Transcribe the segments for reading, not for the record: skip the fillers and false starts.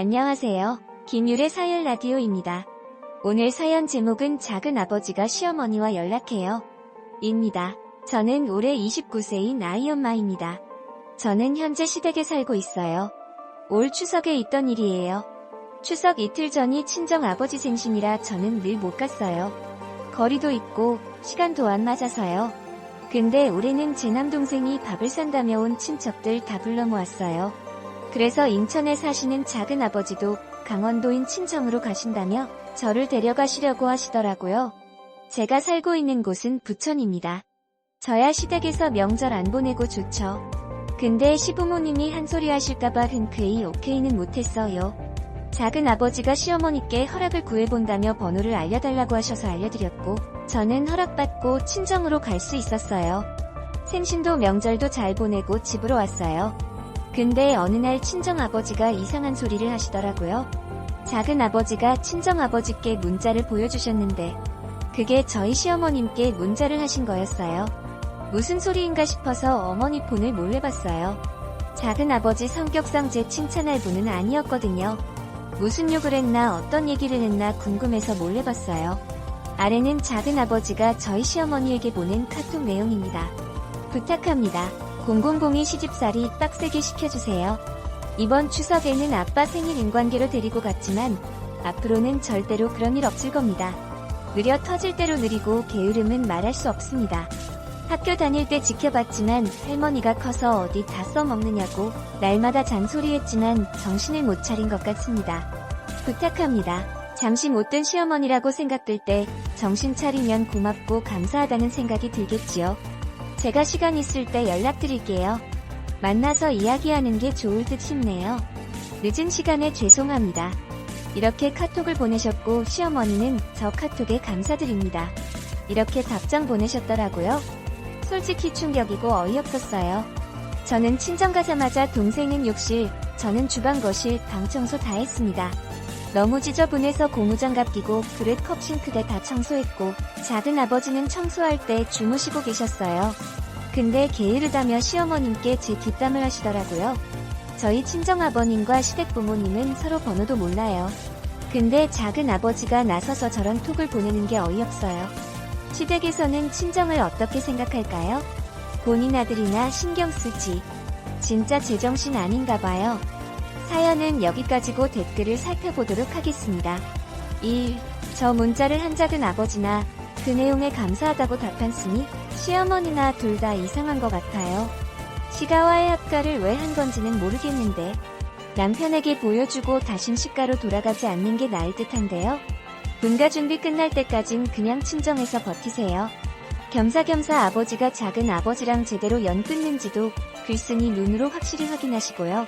안녕하세요. 김율의 사연 라디오입니다. 오늘 사연 제목은 작은 아버지가 시어머니와 연락해요. 입니다. 저는 올해 29세인 아이 엄마입니다. 저는 현재 시댁에 살고 있어요. 올 추석에 있던 일이에요. 추석 이틀 전이 친정 아버지 생신이라 저는 늘 못 갔어요. 거리도 있고 시간도 안 맞아서요. 근데 올해는 제 남동생이 밥을 산다며 온 친척들 다 불러 모았어요. 그래서 인천에 사시는 작은 아버지도 강원도인 친정으로 가신다며 저를 데려가시려고 하시더라고요. 제가 살고 있는 곳은 부천입니다. 저야 시댁에서 명절 안 보내고 좋죠. 근데 시부모님이 한 소리 하실까봐 흔쾌히 오케이는 못했어요. 작은 아버지가 시어머니께 허락을 구해본다며 번호를 알려달라고 하셔서 알려드렸고 저는 허락받고 친정으로 갈 수 있었어요. 생신도 명절도 잘 보내고 집으로 왔어요. 근데 어느 날 친정아버지가 이상한 소리를 하시더라고요. 작은 아버지가 친정아버지께 문자를 보여주셨는데 그게 저희 시어머님께 문자를 하신 거였어요. 무슨 소리인가 싶어서 어머니 폰을 몰래 봤어요. 작은 아버지 성격상 제 칭찬할 분은 아니었거든요. 무슨 욕을 했나 어떤 얘기를 했나 궁금해서 몰래 봤어요. 아래는 작은 아버지가 저희 시어머니에게 보낸 카톡 내용입니다. 부탁합니다. 0002 시집살이 빡세게 시켜주세요. 이번 추석에는 아빠 생일 인관계로 데리고 갔지만 앞으로는 절대로 그런 일 없을 겁니다. 느려 터질 대로 느리고 게으름은 말할 수 없습니다. 학교 다닐 때 지켜봤지만 할머니가 커서 어디 다 써먹느냐고 날마다 잔소리했지만 정신을 못 차린 것 같습니다. 부탁합니다. 잠시 못된 시어머니라고 생각될 때 정신 차리면 고맙고 감사하다는 생각이 들겠지요. 제가 시간 있을 때 연락드릴게요. 만나서 이야기하는 게 좋을 듯 싶네요. 늦은 시간에 죄송합니다. 이렇게 카톡을 보내셨고 시어머니는 저 카톡에 감사드립니다. 이렇게 답장 보내셨더라고요. 솔직히 충격이고 어이없었어요. 저는 친정 가자마자 동생은 욕실, 저는 주방 거실, 방 청소 다 했습니다. 너무 지저분해서 고무장갑 끼고 그릇 컵 싱크대 다 청소했고 작은 아버지는 청소할 때 주무시고 계셨어요. 근데 게으르다며 시어머님께 제 뒷담을 하시더라고요. 저희 친정아버님과 시댁 부모님은 서로 번호도 몰라요. 근데 작은 아버지가 나서서 저런 톡을 보내는 게 어이없어요. 시댁에서는 친정을 어떻게 생각할까요? 본인 아들이나 신경 쓰지. 진짜 제정신 아닌가 봐요. 사연은 여기까지고 댓글을 살펴보도록 하겠습니다. 1. 저 문자를 한 작은 아버지나 그 내용에 감사하다고 답한 쓰니 시어머니나 둘 다 이상한 것 같아요. 시가와의 합가를 왜 한 건지는 모르겠는데 남편에게 보여주고 다신 시가로 돌아가지 않는 게 나을 듯한데요. 분가 준비 끝날 때까진 그냥 친정에서 버티세요. 겸사겸사 아버지가 작은 아버지랑 제대로 연 끊는지도 글쓴이 눈으로 확실히 확인하시고요.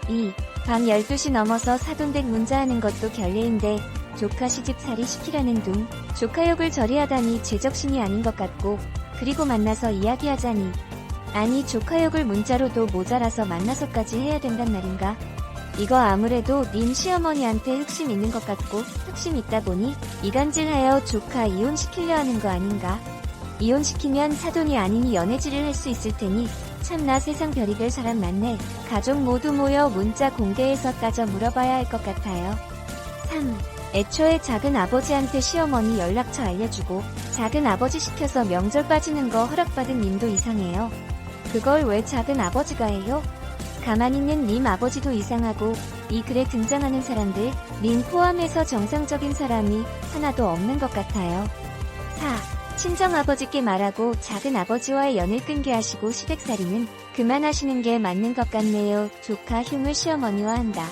2. 밤 12시 넘어서 사돈댁 문자하는 것도 결례인데 조카 시집살이 시키라는 둥, 조카 욕을 저리 하다니 제정신이 아닌 것 같고 그리고 만나서 이야기하자니 아니 조카 욕을 문자로도 모자라서 만나서까지 해야 된단 말인가? 이거 아무래도 님 시어머니한테 흑심 있는 것 같고 흑심 있다 보니 이간질하여 조카 이혼시키려 하는 거 아닌가? 이혼시키면 사돈이 아니니 연애질을 할 수 있을 테니 참나 세상 별의별 사람 많네. 가족 모두 모여 문자 공개해서 따져 물어봐야 할 것 같아요. 3. 애초에 작은 아버지한테 시어머니 연락처 알려주고 작은 아버지 시켜서 명절 빠지는 거 허락받은 님도 이상해요. 그걸 왜 작은 아버지가 해요? 가만히 있는 님 아버지도 이상하고 이 글에 등장하는 사람들 님 포함해서 정상적인 사람이 하나도 없는 것 같아요. 4. 친정아버지께 말하고 작은 아버지와의 연을 끊게 하시고 시댁살이는 그만하시는 게 맞는 것 같네요. 조카 흉을 시어머니와 한다.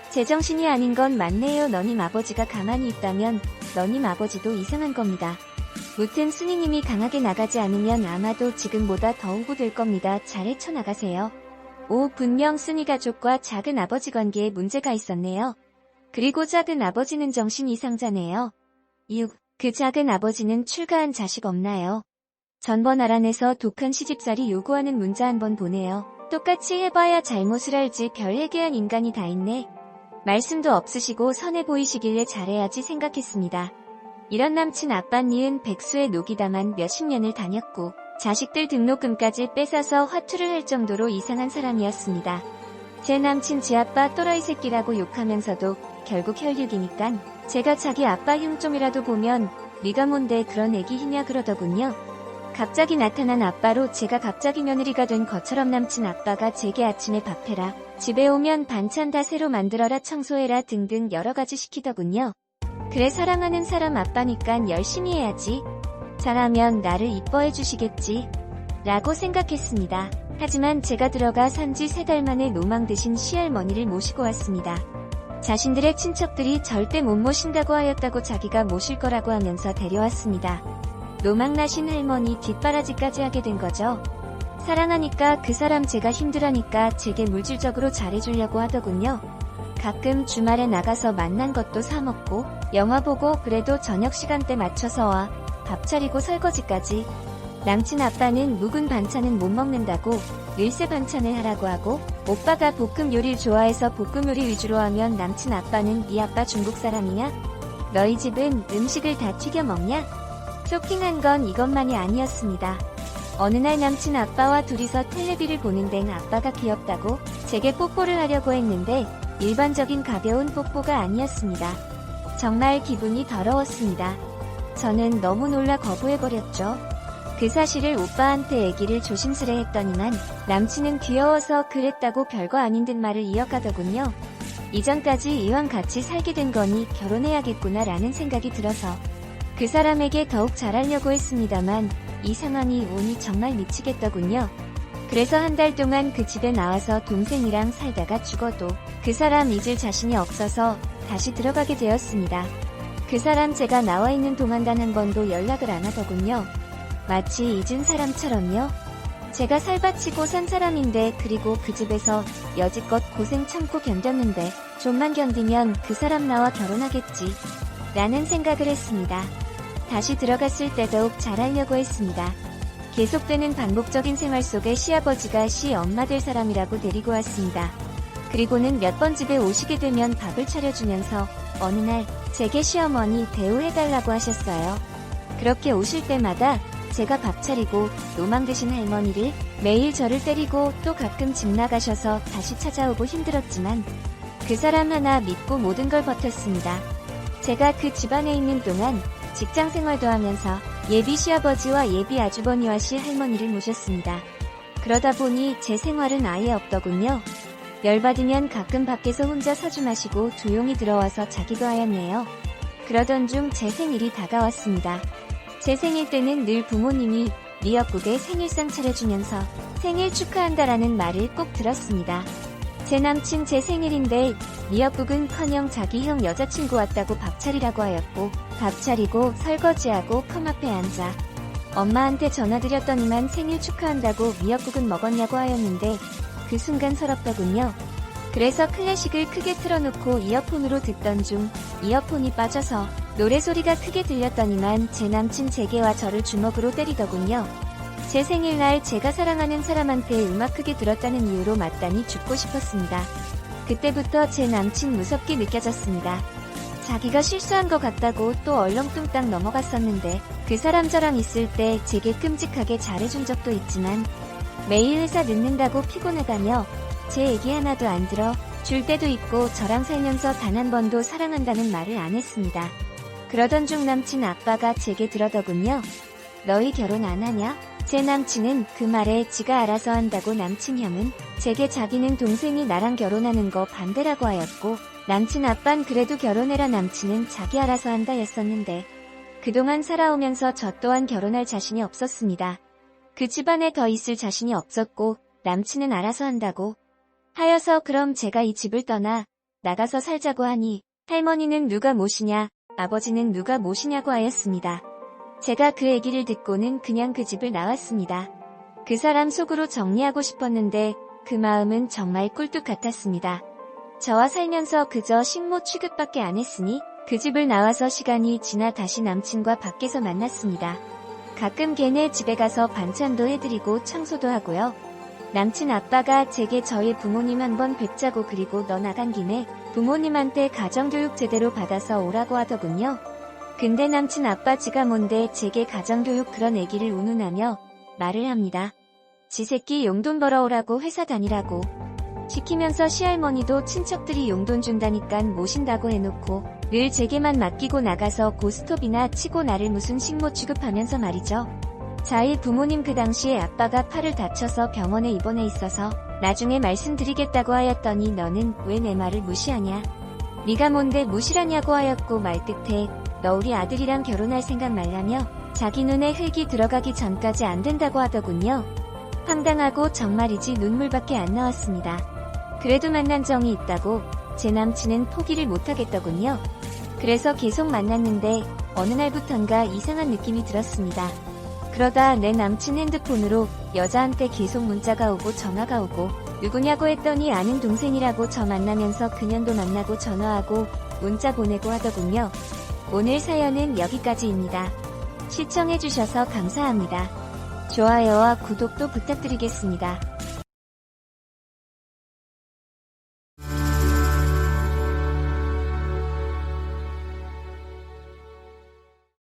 제정신이 아닌 건 맞네요. 너님 아버지가 가만히 있다면 너님 아버지도 이상한 겁니다. 무튼 순이님이 강하게 나가지 않으면 아마도 지금보다 더 후보될 겁니다. 잘 헤쳐나가세요. 5. 분명 순이 가족과 작은 아버지 관계에 문제가 있었네요. 그리고 작은 아버지는 정신 이상자네요. 6. 그 작은 아버지는 출가한 자식 없나요? 전번 알아내서 독한 시집살이 요구하는 문자 한번 보내요. 똑같이 해봐야 잘못을 알지 별 회개한 인간이 다 있네. 말씀도 없으시고 선해 보이시길래 잘해야지 생각했습니다. 이런 남친 아빠니은 백수의 녹이다만 몇십 년을 다녔고 자식들 등록금까지 뺏어서 화투를 할 정도로 이상한 사람이었습니다. 제 남친 지 아빠 또라이 새끼라고 욕하면서도 결국 혈육이니깐 제가 자기 아빠 흉 좀이라도 보면 네가 뭔데 그런 애기 희냐 그러더군요. 갑자기 나타난 아빠로 제가 갑자기 며느리가 된 것처럼 남친 아빠가 제게 아침에 밥해라, 집에 오면 반찬 다 새로 만들어라, 청소해라 등등 여러가지 시키더군요. 그래 사랑하는 사람 아빠니깐 열심히 해야지. 잘하면 나를 이뻐해 주시겠지 라고 생각했습니다. 하지만 제가 들어가 산지 3달 만에 노망 드신 시할머니를 모시고 왔습니다. 자신들의 친척들이 절대 못 모신다고 하였다고 자기가 모실 거라고 하면서 데려왔습니다. 노망나신 할머니 뒷바라지까지 하게 된 거죠. 사랑하니까 그 사람 제가 힘들하니까 제게 물질적으로 잘해주려고 하더군요. 가끔 주말에 나가서 만난 것도 사먹고 영화 보고 그래도 저녁 시간대 맞춰서 와 밥 차리고 설거지까지. 남친 아빠는 묵은 반찬은 못 먹는다고 일세 반찬을 하라고 하고, 오빠가 볶음 요리를 좋아해서 볶음 요리 위주로 하면 남친 아빠는 네 아빠 중국 사람이냐? 너희 집은 음식을 다 튀겨 먹냐? 쇼킹한 건 이것만이 아니었습니다. 어느 날 남친 아빠와 둘이서 텔레비를 보는데 아빠가 귀엽다고 제게 뽀뽀를 하려고 했는데 일반적인 가벼운 뽀뽀가 아니었습니다. 정말 기분이 더러웠습니다. 저는 너무 놀라 거부해버렸죠. 그 사실을 오빠한테 얘기를 조심스레 했더니만 남친은 귀여워서 그랬다고 별거 아닌 듯 말을 이어가더군요. 이전까지 이왕 같이 살게 된 거니 결혼해야겠구나 라는 생각이 들어서 그 사람에게 더욱 잘하려고 했습니다만 이 상황이 오니 정말 미치겠더군요. 그래서 한 달 동안 그 집에 나와서 동생이랑 살다가 죽어도 그 사람 잊을 자신이 없어서 다시 들어가게 되었습니다. 그 사람 제가 나와 있는 동안 단 한 번도 연락을 안 하더군요. 마치 잊은 사람처럼요. 제가 살바치고 산 사람인데, 그리고 그 집에서 여지껏 고생 참고 견뎠는데 좀만 견디면 그 사람 나와 결혼하겠지 라는 생각을 했습니다. 다시 들어갔을 때 더욱 잘하려고 했습니다. 계속되는 반복적인 생활 속에 시아버지가 시엄마 될 사람이라고 데리고 왔습니다. 그리고는 몇 번 집에 오시게 되면 밥을 차려주면서 어느 날 제게 시어머니 대우해달라고 하셨어요. 그렇게 오실 때마다 제가 밥 차리고 노망 드신 할머니를 매일 저를 때리고 또 가끔 집 나가셔서 다시 찾아오고 힘들었지만 그 사람 하나 믿고 모든 걸 버텼습니다. 제가 그 집안에 있는 동안 직장 생활도 하면서 예비 시아버지와 예비 아주버니와 시할머니를 모셨습니다. 그러다 보니 제 생활은 아예 없더군요. 열받으면 가끔 밖에서 혼자 사주 마시고 조용히 들어와서 자기도 하였네요. 그러던 중 제 생일이 다가왔습니다. 제 생일 때는 늘 부모님이 미역국에 생일상 차려주면서 생일 축하한다라는 말을 꼭 들었습니다. 제 남친 제 생일인데 미역국은커녕 자기 형 여자친구 왔다고 밥 차리라고 하였고, 밥 차리고 설거지하고 컴 앞에 앉아 엄마한테 전화드렸더니만 생일 축하한다고 미역국은 먹었냐고 하였는데 그 순간 서럽더군요. 그래서 클래식을 크게 틀어놓고 이어폰으로 듣던 중 이어폰이 빠져서 노래소리가 크게 들렸더니만 제 남친 제게와 저를 주먹으로 때리더군요. 제 생일날 제가 사랑하는 사람한테 음악 크게 들었다는 이유로 맞다니 죽고 싶었습니다. 그때부터 제 남친 무섭게 느껴졌습니다. 자기가 실수한 것 같다고 또 얼렁뚱땅 넘어갔었는데 그 사람 저랑 있을 때 제게 끔찍하게 잘해준 적도 있지만 매일 회사 늦는다고 피곤하다며 제 얘기 하나도 안 들어 줄 때도 있고 저랑 살면서 단 한 번도 사랑한다는 말을 안 했습니다. 그러던 중 남친 아빠가 제게 들어더군요. 너희 결혼 안 하냐? 제 남친은 그 말에 지가 알아서 한다고, 남친 형은 제게 자기는 동생이 나랑 결혼하는 거 반대라고 하였고, 남친 아빤 그래도 결혼해라, 남친은 자기 알아서 한다 였었는데 그동안 살아오면서 저 또한 결혼할 자신이 없었습니다. 그 집안에 더 있을 자신이 없었고 남친은 알아서 한다고 하여서 그럼 제가 이 집을 떠나 나가서 살자고 하니 할머니는 누가 모시냐, 아버지는 누가 모시냐고 하였습니다. 제가 그 얘기를 듣고는 그냥 그 집을 나왔습니다. 그 사람 속으로 정리하고 싶었는데 그 마음은 정말 꿀뚝 같았습니다. 저와 살면서 그저 식모 취급밖에 안 했으니 그 집을 나와서 시간이 지나 다시 남친과 밖에서 만났습니다. 가끔 걔네 집에 가서 반찬도 해드리고 청소도 하고요. 남친 아빠가 제게 저희 부모님 한번 뵙자고, 그리고 너 나간 김에 부모님한테 가정교육 제대로 받아서 오라고 하더군요. 근데 남친 아빠 지가 뭔데 제게 가정교육 그런 얘기를 운운하며 말을 합니다. 지 새끼 용돈 벌어오라고 회사 다니라고. 시키면서 시할머니도 친척들이 용돈 준다니깐 모신다고 해놓고 늘 제게만 맡기고 나가서 고스톱이나 치고 나를 무슨 식모 취급하면서 말이죠. 자일 부모님 그 당시에 아빠가 팔을 다쳐서 병원에 입원해 있어서 나중에 말씀드리겠다고 하였더니 너는 왜 내 말을 무시하냐? 네가 뭔데 무시라냐고 하였고 말 끝에 너 우리 아들이랑 결혼할 생각 말라며 자기 눈에 흙이 들어가기 전까지 안 된다고 하더군요. 황당하고 정말이지 눈물밖에 안 나왔습니다. 그래도 만난 정이 있다고 제 남친은 포기를 못하겠더군요. 그래서 계속 만났는데 어느 날부턴가 이상한 느낌이 들었습니다. 그러다 내 남친 핸드폰으로 여자한테 계속 문자가 오고 전화가 오고 누구냐고 했더니 아는 동생이라고 저 만나면서 그년도 만나고 전화하고 문자 보내고 하더군요. 오늘 사연은 여기까지입니다. 시청해주셔서 감사합니다. 좋아요와 구독도 부탁드리겠습니다.